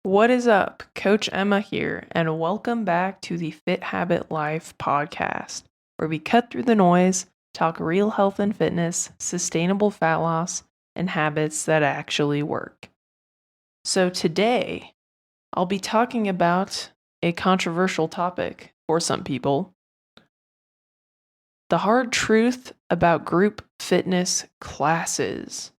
What is up? Coach Emma here, and welcome back to the Fit Habit Life podcast, where we cut through the noise, talk real health and fitness, sustainable fat loss, and habits that actually work. So today, I'll be talking about a controversial topic for some people: the hard truth about group fitness classes.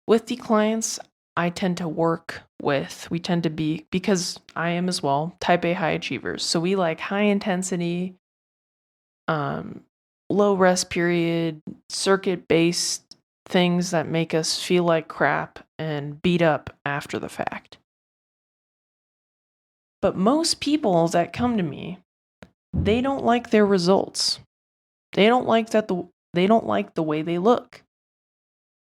With the clients I tend to work with, we tend to be, because I am as well, type A high achievers. So we like high intensity, low rest period, circuit based things that make us feel like crap and beat up after the fact. But most people that come to me, they don't like their results. They don't like the way they look.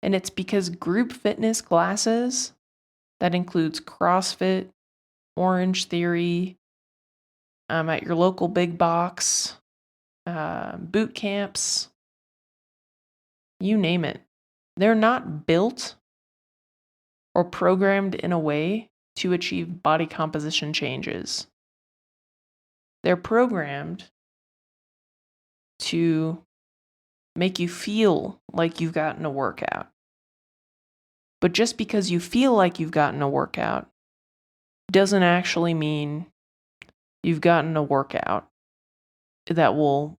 And it's because group fitness classes that includes CrossFit, Orange Theory, at your local big box, boot camps, you name it. They're not built or programmed in a way to achieve body composition changes. They're programmed to make you feel like you've gotten a workout. But just because you feel like you've gotten a workout doesn't actually mean you've gotten a workout that will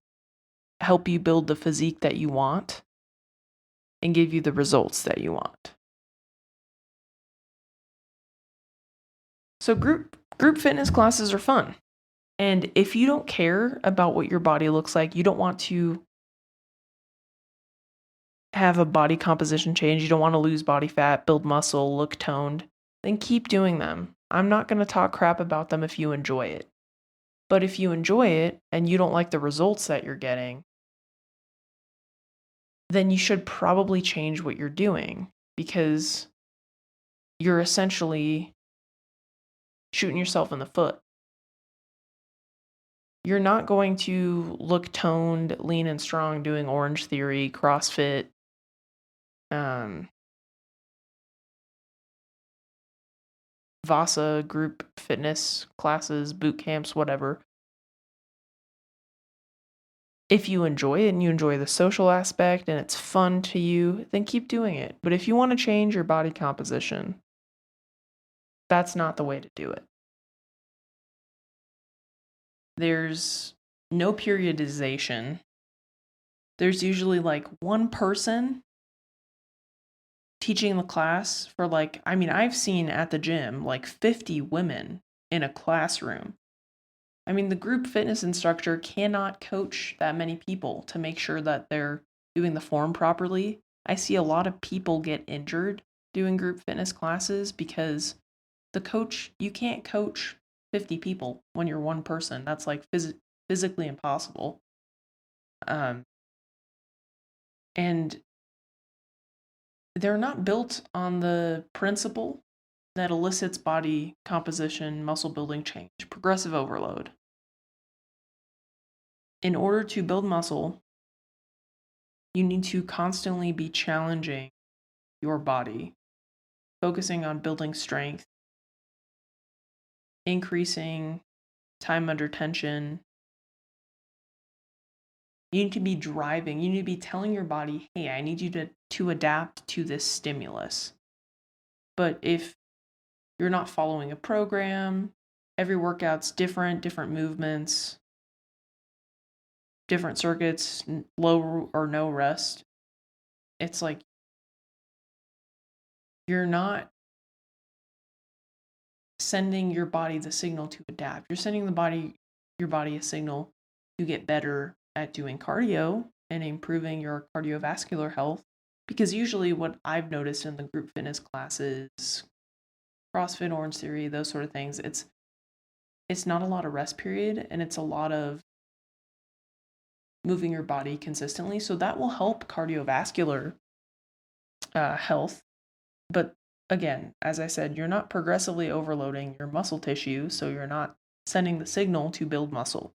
help you build the physique that you want and give you the results that you want. So group fitness classes are fun. And if you don't care about what your body looks like, you don't want to have a body composition change, you don't want to lose body fat, build muscle, look toned, then keep doing them. I'm not going to talk crap about them if you enjoy it. But if you enjoy it and you don't like the results that you're getting, then you should probably change what you're doing, because you're essentially shooting yourself in the foot. You're not going to look toned, lean, and strong doing Orange Theory, CrossFit, Vasa group fitness classes, boot camps, whatever. If you enjoy it and you enjoy the social aspect and it's fun to you, then keep doing it. But if you want to change your body composition, that's not the way to do it. There's no periodization. There's usually like one person teaching the class for I've seen at the gym like 50 women in a classroom. The group fitness instructor cannot coach that many people to make sure that they're doing the form properly. I see a lot of people get injured doing group fitness classes because you can't coach 50 people when you're one person. That's like physically impossible. And they're not built on the principle that elicits body composition, muscle building change, progressive overload. In order to build muscle, you need to constantly be challenging your body, focusing on building strength, increasing time under tension. You need to be driving. You need to be telling your body, hey, I need you to adapt to this stimulus. But if you're not following a program, every workout's different movements, different circuits, low or no rest, it's like you're not sending your body the signal to adapt. You're sending your body a signal to get better at doing cardio and improving your cardiovascular health. Because usually what I've noticed in the group fitness classes, CrossFit, Orange Theory, those sort of things, it's not a lot of rest period, and it's a lot of moving your body consistently. So that will help cardiovascular health. But again, as I said, you're not progressively overloading your muscle tissue, so you're not sending the signal to build muscle.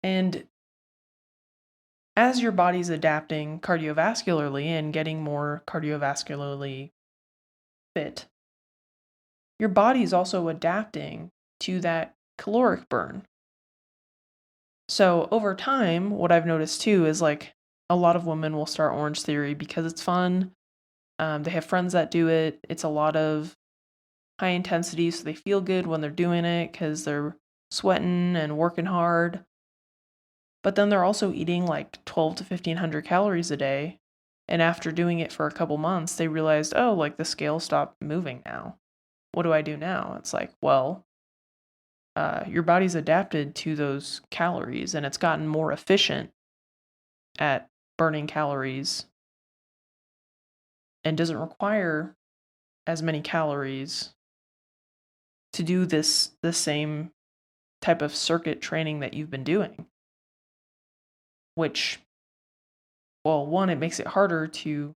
And as your body's adapting cardiovascularly and getting more cardiovascularly fit, your body's also adapting to that caloric burn. So over time, what I've noticed too is like a lot of women will start Orange Theory because it's fun. They have friends that do it. It's a lot of high intensity, so they feel good when they're doing it because they're sweating and working hard. But then they're also eating like 12 to 1500 calories a day. And after doing it for a couple months, they realized, oh, like the scale stopped moving now. What do I do now? It's like, well, your body's adapted to those calories and it's gotten more efficient at burning calories and doesn't require as many calories to do the same type of circuit training that you've been doing. Which, well, one, it makes it harder to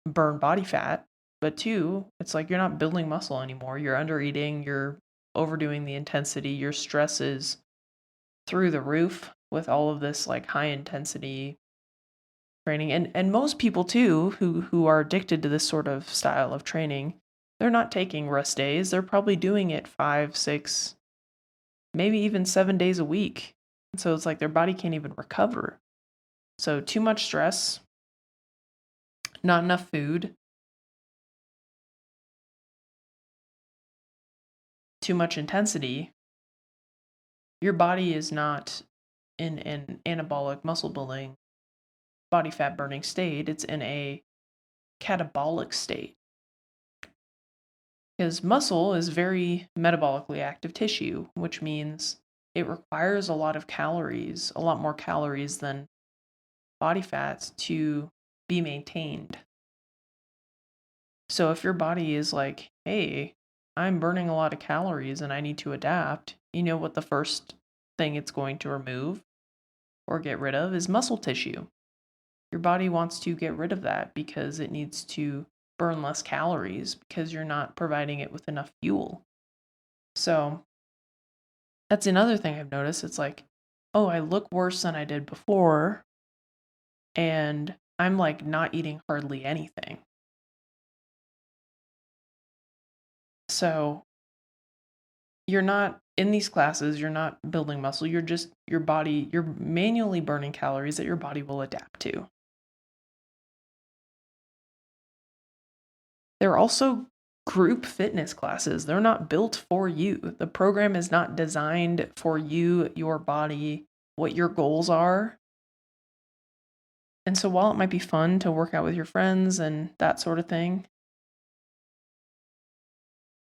burn body fat, but two, it's like you're not building muscle anymore. You're under eating, you're overdoing the intensity, your stress is through the roof with all of this like high intensity training. And most people too who are addicted to this sort of style of training, they're not taking rest days. They're probably doing it 5, 6, maybe even 7 days a week. And so it's like their body can't even recover. So too much stress, not enough food, too much intensity, your body is not in an anabolic muscle building, body fat burning state. It's in a catabolic state. Because muscle is very metabolically active tissue, which means it requires a lot of calories, a lot more calories than body fats to be maintained. So if your body is like, hey, I'm burning a lot of calories and I need to adapt, you know what the first thing it's going to remove or get rid of is muscle tissue. Your body wants to get rid of that because it needs to burn less calories because you're not providing it with enough fuel. So that's another thing I've noticed. It's like, oh, I look worse than I did before, and I'm like not eating hardly anything. So you're not in these classes, you're not building muscle, you're just your body, you're manually burning calories that your body will adapt to. They're also group fitness classes. They're not built for you. The program is not designed for you, your body, what your goals are. And so while it might be fun to work out with your friends and that sort of thing,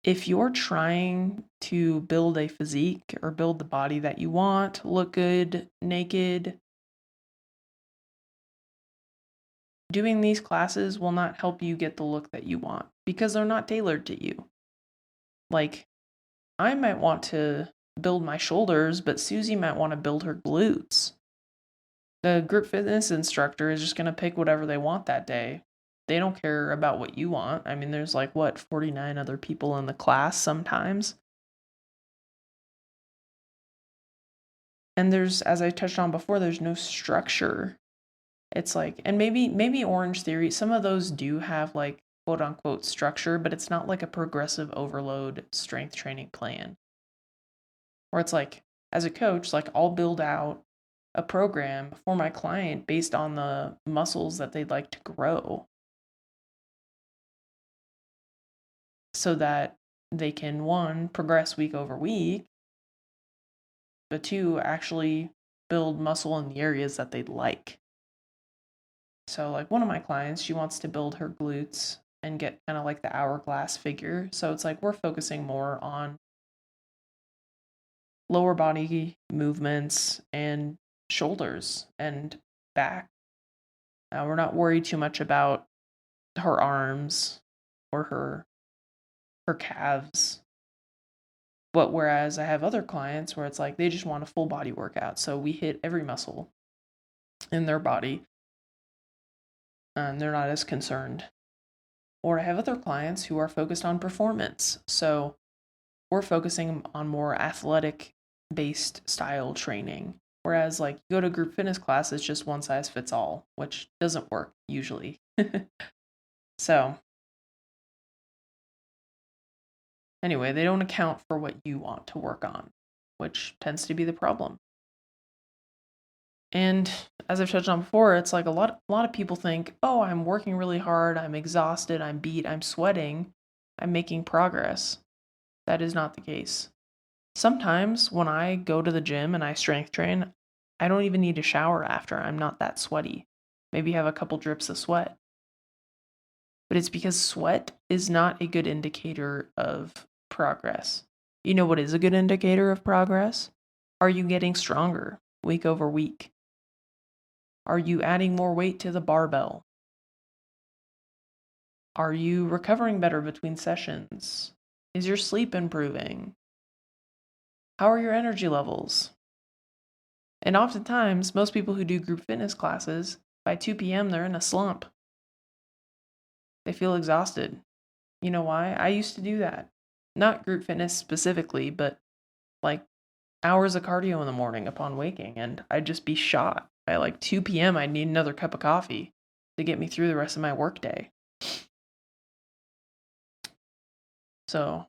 if you're trying to build a physique or build the body that you want, look good, naked, doing these classes will not help you get the look that you want because they're not tailored to you. Like, I might want to build my shoulders, but Susie might want to build her glutes. The group fitness instructor is just going to pick whatever they want that day. They don't care about what you want. I mean, there's like, 49 other people in the class sometimes. And there's, as I touched on before, there's no structure. It's like, and maybe Orange Theory, some of those do have like quote unquote structure, but it's not like a progressive overload strength training plan. Where it's like, as a coach, like I'll build out a program for my client based on the muscles that they'd like to grow so that they can, one, progress week over week, but two, actually build muscle in the areas that they'd like. So like one of my clients, she wants to build her glutes and get kind of like the hourglass figure. So it's like we're focusing more on lower body movements and shoulders and back. We're not worried too much about her arms or her calves. But whereas I have other clients where it's like they just want a full body workout. So we hit every muscle in their body and they're not as concerned. Or I have other clients who are focused on performance. So we're focusing on more athletic based style training. Whereas like you go to group fitness class, it's just one size fits all, which doesn't work usually. So anyway, they don't account for what you want to work on, which tends to be the problem. And as I've touched on before, it's like a lot of people think, "Oh, I'm working really hard, I'm exhausted, I'm beat, I'm sweating, I'm making progress." That is not the case. Sometimes when I go to the gym and I strength train, I don't even need a shower after. I'm not that sweaty. Maybe have a couple drips of sweat. But it's because sweat is not a good indicator of progress. You know what is a good indicator of progress? Are you getting stronger week over week? Are you adding more weight to the barbell? Are you recovering better between sessions? Is your sleep improving? How are your energy levels? And oftentimes, most people who do group fitness classes, by 2 p.m., they're in a slump. They feel exhausted. You know why? I used to do that. Not group fitness specifically, but like hours of cardio in the morning upon waking, and I'd just be shot. By like 2 p.m., I'd need another cup of coffee to get me through the rest of my workday. So,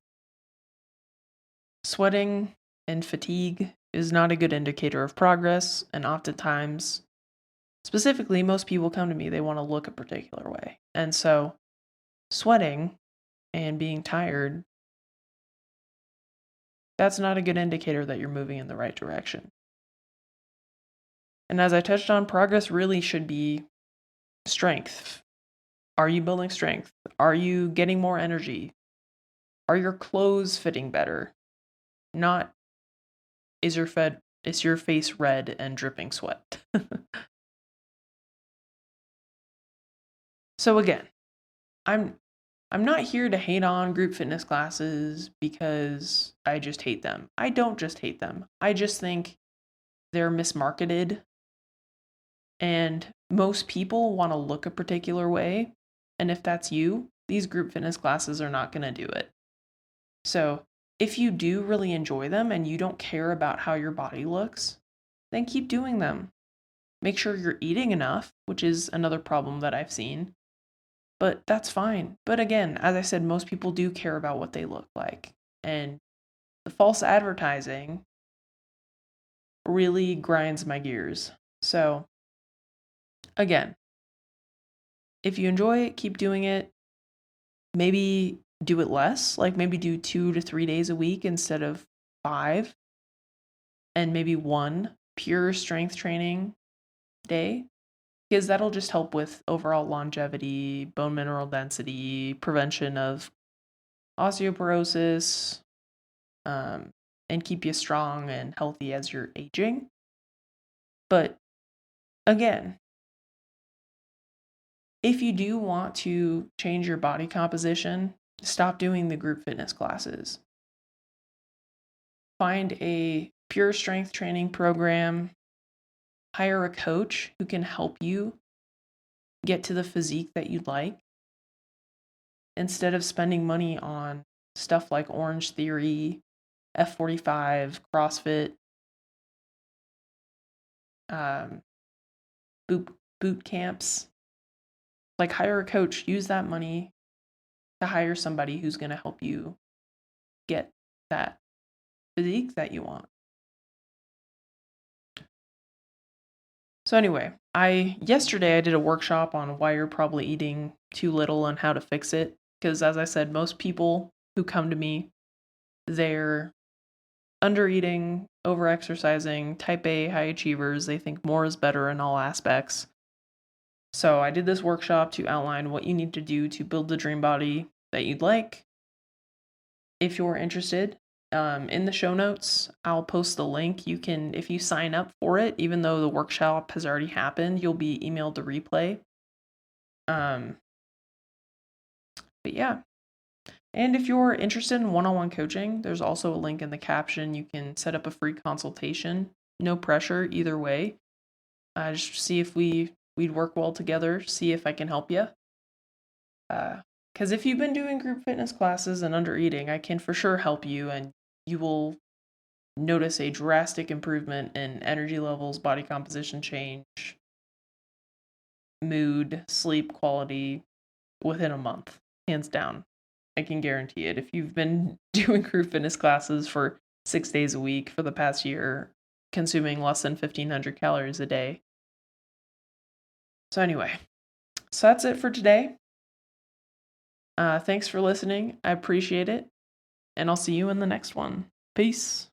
sweating and fatigue is not a good indicator of progress, and oftentimes, specifically, most people come to me, they want to look a particular way. And so, sweating and being tired, that's not a good indicator that you're moving in the right direction. And as I touched on, progress really should be strength. Are you building strength? Are you getting more energy? Are your clothes fitting better? Not is your face red and dripping sweat. So again, I'm not here to hate on group fitness classes because I just hate them. I don't just hate them. I just think they're mismarketed, and most people want to look a particular way. And if that's you, these group fitness classes are not going to do it. So if you do really enjoy them and you don't care about how your body looks, then keep doing them. Make sure you're eating enough, which is another problem that I've seen. But that's fine. But again, as I said, most people do care about what they look like. And the false advertising really grinds my gears. So, again, if you enjoy it, keep doing it. Maybe do it less, like maybe do 2 to 3 days a week instead of 5, and maybe one pure strength training day, because that'll just help with overall longevity, bone mineral density, prevention of osteoporosis, and keep you strong and healthy as you're aging. But again, if you do want to change your body composition, stop doing the group fitness classes. Find a pure strength training program, hire a coach who can help you get to the physique that you'd like, instead of spending money on stuff like Orange Theory, F45, CrossFit, um, boot camps. Like, hire a coach, use that money to hire somebody who's going to help you get that physique that you want. So anyway, yesterday I did a workshop on why you're probably eating too little and how to fix it, because as I said, most people who come to me, they're under eating, over exercising, type A high achievers. They think more is better in all aspects. So I did this workshop to outline what you need to do to build the dream body that you'd like. If you're interested, in the show notes, I'll post the link. You can, if you sign up for it, even though the workshop has already happened, you'll be emailed the replay. But yeah. And if you're interested in one-on-one coaching, there's also a link in the caption. You can set up a free consultation. No pressure either way. Just see if we'd work well together, see if I can help you. Because if you've been doing group fitness classes and under eating, I can for sure help you, and you will notice a drastic improvement in energy levels, body composition change, mood, sleep quality within a month, hands down. I can guarantee it. If you've been doing group fitness classes for 6 days a week for the past year, consuming less than 1,500 calories a day. So anyway, so that's it for today. Thanks for listening. I appreciate it. And I'll see you in the next one. Peace.